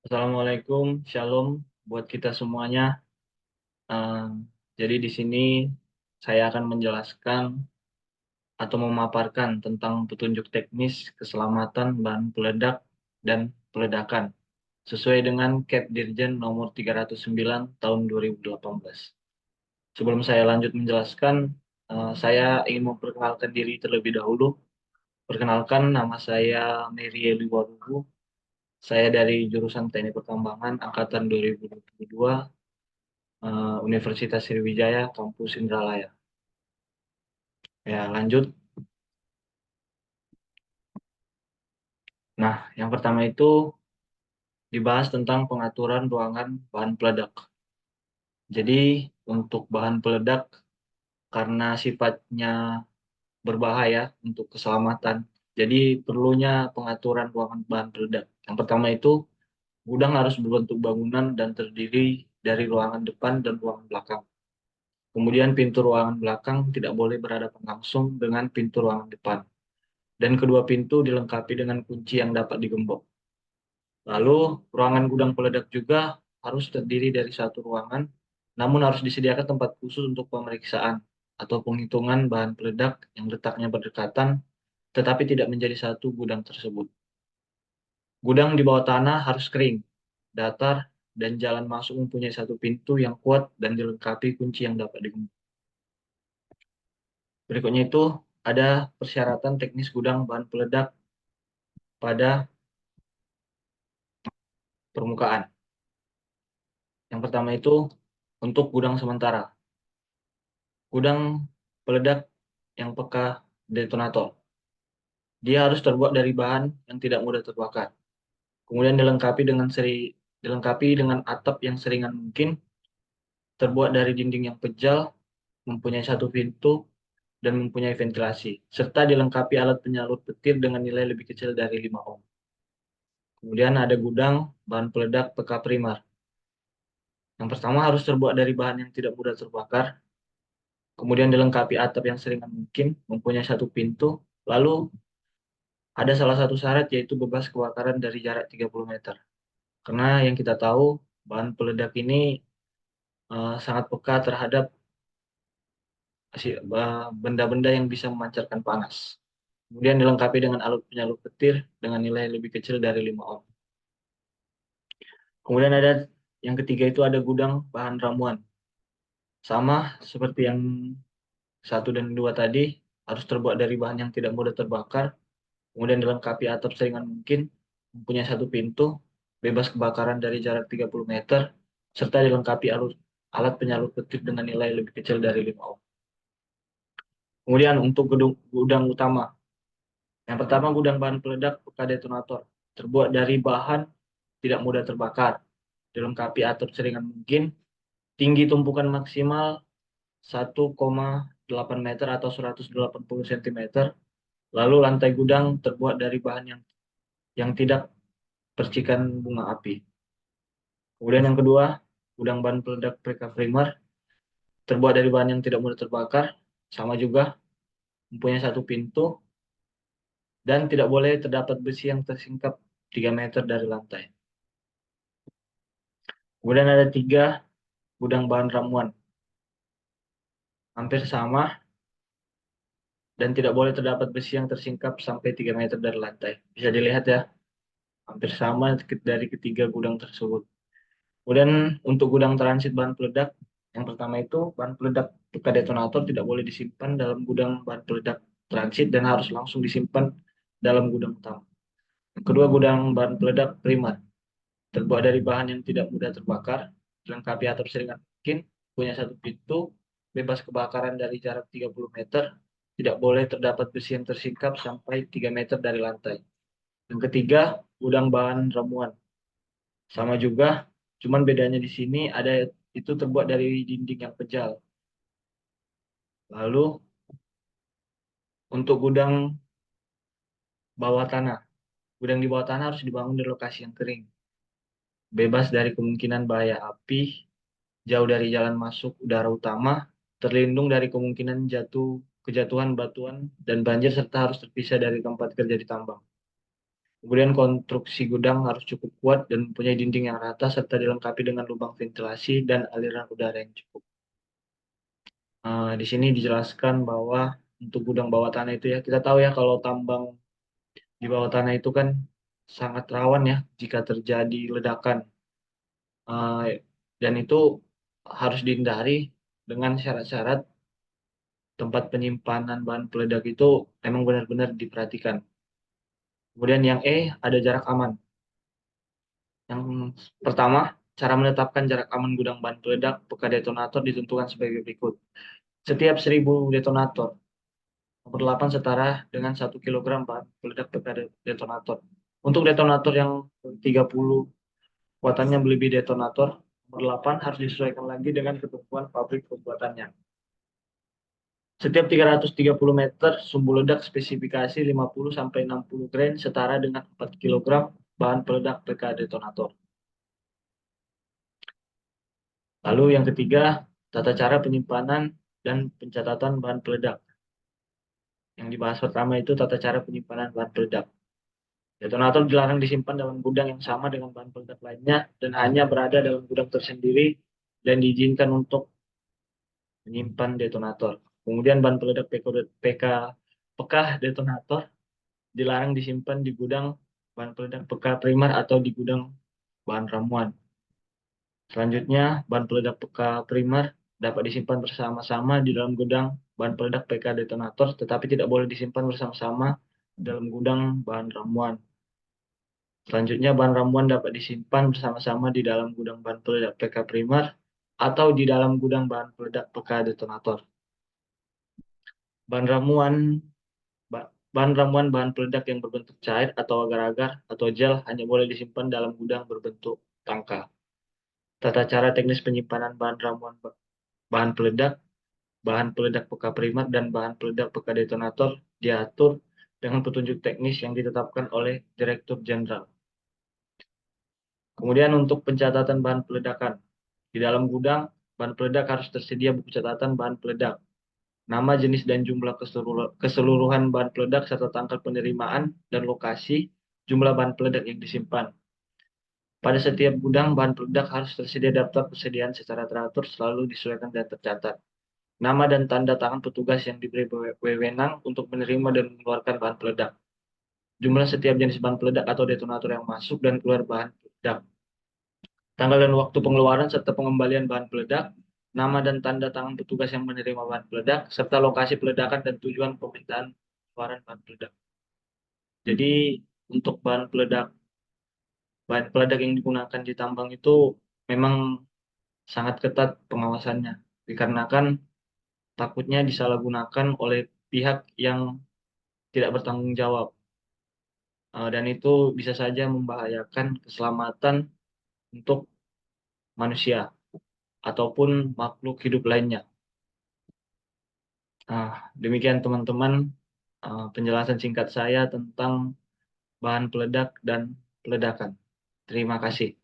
Assalamualaikum, Shalom buat kita semuanya. Eh, jadi di sini saya akan menjelaskan atau memaparkan tentang petunjuk teknis keselamatan bahan peledak dan peledakan sesuai dengan Kep Dirjen nomor 309 tahun 2018. Sebelum saya lanjut menjelaskan, saya ingin memperkenalkan diri terlebih dahulu. Perkenalkan, nama saya Mary Eli Warubu. Saya dari jurusan Teknik Pertambangan angkatan 2022, Universitas Sriwijaya, Kampus Indralaya. Ya, lanjut. Nah, yang pertama itu dibahas tentang pengaturan ruangan bahan peledak. Jadi, untuk bahan peledak, karena sifatnya berbahaya untuk keselamatan, jadi perlunya pengaturan ruangan bahan peledak. Yang pertama itu, gudang harus berbentuk bangunan dan terdiri dari ruangan depan dan ruangan belakang. Kemudian pintu ruangan belakang tidak boleh berhadapan langsung dengan pintu ruangan depan. Dan kedua pintu dilengkapi dengan kunci yang dapat digembok. Lalu, ruangan gudang peledak juga harus terdiri dari satu ruangan, namun harus disediakan tempat khusus untuk pemeriksaan atau penghitungan bahan peledak yang letaknya berdekatan, tetapi tidak menjadi satu gudang tersebut. Gudang di bawah tanah harus kering, datar, dan jalan masuk mempunyai satu pintu yang kuat dan dilengkapi kunci yang dapat digembok. Berikutnya itu ada persyaratan teknis gudang bahan peledak pada permukaan. Yang pertama itu untuk gudang sementara. Gudang peledak yang peka detonator. Dia harus terbuat dari bahan yang tidak mudah terbakar. Kemudian dilengkapi dengan atap yang seringan mungkin, terbuat dari dinding yang pejal, mempunyai satu pintu, dan mempunyai ventilasi, serta dilengkapi alat penyalur petir dengan nilai lebih kecil dari 5 ohm. Kemudian ada gudang bahan peledak peka primer. Yang pertama harus terbuat dari bahan yang tidak mudah terbakar, kemudian dilengkapi atap yang seringan mungkin, mempunyai satu pintu, lalu ada salah satu syarat yaitu bebas kebakaran dari jarak 30 meter. Karena yang kita tahu, bahan peledak ini sangat peka terhadap benda-benda yang bisa memancarkan panas. Kemudian dilengkapi dengan alat penyalur petir dengan nilai lebih kecil dari 5 ohm. Kemudian ada yang ketiga itu ada gudang bahan ramuan. Sama seperti yang satu dan dua tadi, harus terbuat dari bahan yang tidak mudah terbakar, kemudian dilengkapi atap seringan mungkin, mempunyai satu pintu, bebas kebakaran dari jarak 30 meter, serta dilengkapi alat penyalur petir dengan nilai lebih kecil dari 5 ohm. Kemudian untuk gudang utama, yang pertama gudang bahan peledak peka detonator, terbuat dari bahan tidak mudah terbakar, dilengkapi atap seringan mungkin, tinggi tumpukan maksimal 1,8 meter atau 180 cm, lalu lantai gudang terbuat dari bahan yang tidak percikan bunga api. Kemudian yang kedua, gudang bahan peledak primer terbuat dari bahan yang tidak mudah terbakar, sama juga mempunyai satu pintu dan tidak boleh terdapat besi yang tersingkap 3 meter dari lantai. Kemudian ada tiga gudang bahan ramuan, hampir sama dan tidak boleh terdapat besi yang tersingkap sampai 3 meter dari lantai. Bisa dilihat ya, hampir sama dari ketiga gudang tersebut. Kemudian untuk gudang transit bahan peledak, yang pertama itu bahan peledak bekas detonator tidak boleh disimpan dalam gudang bahan peledak transit dan harus langsung disimpan dalam gudang utama. Yang kedua, gudang bahan peledak primer terbuat dari bahan yang tidak mudah terbakar, dilengkapi atap seringan mungkin, punya satu pintu, bebas kebakaran dari jarak 30 meter, tidak boleh terdapat besi yang tersingkap sampai 3 meter dari lantai. Yang ketiga, gudang bahan ramuan. Sama juga, cuman bedanya di sini ada itu terbuat dari dinding yang pejal. Lalu untuk gudang bawah tanah, gudang di bawah tanah harus dibangun di lokasi yang kering, bebas dari kemungkinan bahaya api, jauh dari jalan masuk udara utama, terlindung dari kemungkinan kejatuhan batuan dan banjir serta harus terpisah dari tempat kerja di tambang. Kemudian konstruksi gudang harus cukup kuat dan mempunyai dinding yang rata serta dilengkapi dengan lubang ventilasi dan aliran udara yang cukup. Di sini dijelaskan bahwa untuk gudang bawah tanah itu ya, kita tahu ya kalau tambang di bawah tanah itu kan sangat rawan ya jika terjadi ledakan. Eh, dan itu harus dihindari dengan syarat-syarat tempat penyimpanan bahan peledak itu memang benar-benar diperhatikan. Kemudian yang ada jarak aman. Yang pertama, cara menetapkan jarak aman gudang bahan peledak peka detonator ditentukan sebagai berikut. Setiap 1.000 detonator, nomor 8 setara dengan 1 kilogram bahan peledak peka detonator. Untuk detonator yang 30 kuatannya melebihi detonator, nomor 8 harus disesuaikan lagi dengan ketentuan pabrik pembuatannya. Setiap 330 meter, sumbu ledak spesifikasi 50-60 grain setara dengan 4 kilogram bahan peledak PK detonator. Lalu yang ketiga, tata cara penyimpanan dan pencatatan bahan peledak. Yang dibahas pertama itu tata cara penyimpanan bahan peledak. Detonator dilarang disimpan dalam gudang yang sama dengan bahan peledak lainnya dan hanya berada dalam gudang tersendiri dan diizinkan untuk menyimpan detonator. Kemudian bahan peledak PK detonator dilarang disimpan di gudang bahan peledak PK primer atau di gudang bahan ramuan. Selanjutnya, bahan peledak PK primer dapat disimpan bersama-sama di dalam gudang bahan peledak PK detonator, tetapi tidak boleh disimpan bersama-sama di dalam gudang bahan ramuan. Selanjutnya, bahan ramuan dapat disimpan bersama-sama di dalam gudang bahan peledak PK primer atau di dalam gudang bahan peledak PK detonator. Bahan ramuan bahan ramuan bahan peledak yang berbentuk cair atau agar-agar atau gel hanya boleh disimpan dalam gudang berbentuk tangka. Tata cara teknis penyimpanan bahan ramuan bahan peledak peka primer dan bahan peledak peka detonator diatur dengan petunjuk teknis yang ditetapkan oleh Direktur Jenderal. Kemudian untuk pencatatan bahan peledakan. Di dalam gudang, bahan peledak harus tersedia buku catatan bahan peledak, nama, jenis, dan jumlah keseluruhan bahan peledak serta tanggal penerimaan dan lokasi jumlah bahan peledak yang disimpan. Pada setiap gudang bahan peledak harus tersedia daftar persediaan secara teratur selalu disesuaikan dan tercatat. Nama dan tanda tangan petugas yang diberi wewenang untuk menerima dan mengeluarkan bahan peledak. Jumlah setiap jenis bahan peledak atau detonator yang masuk dan keluar bahan peledak. Tanggal dan waktu pengeluaran serta pengembalian bahan peledak, nama dan tanda tangan petugas yang menerima bahan peledak, serta lokasi peledakan dan tujuan permintaan pengeluaran bahan peledak. Jadi untuk bahan peledak yang digunakan di tambang itu memang sangat ketat pengawasannya, dikarenakan takutnya disalahgunakan oleh pihak yang tidak bertanggung jawab. Dan itu bisa saja membahayakan keselamatan untuk manusia ataupun makhluk hidup lainnya. Demikian teman-teman penjelasan singkat saya tentang bahan peledak dan peledakan. Terima kasih.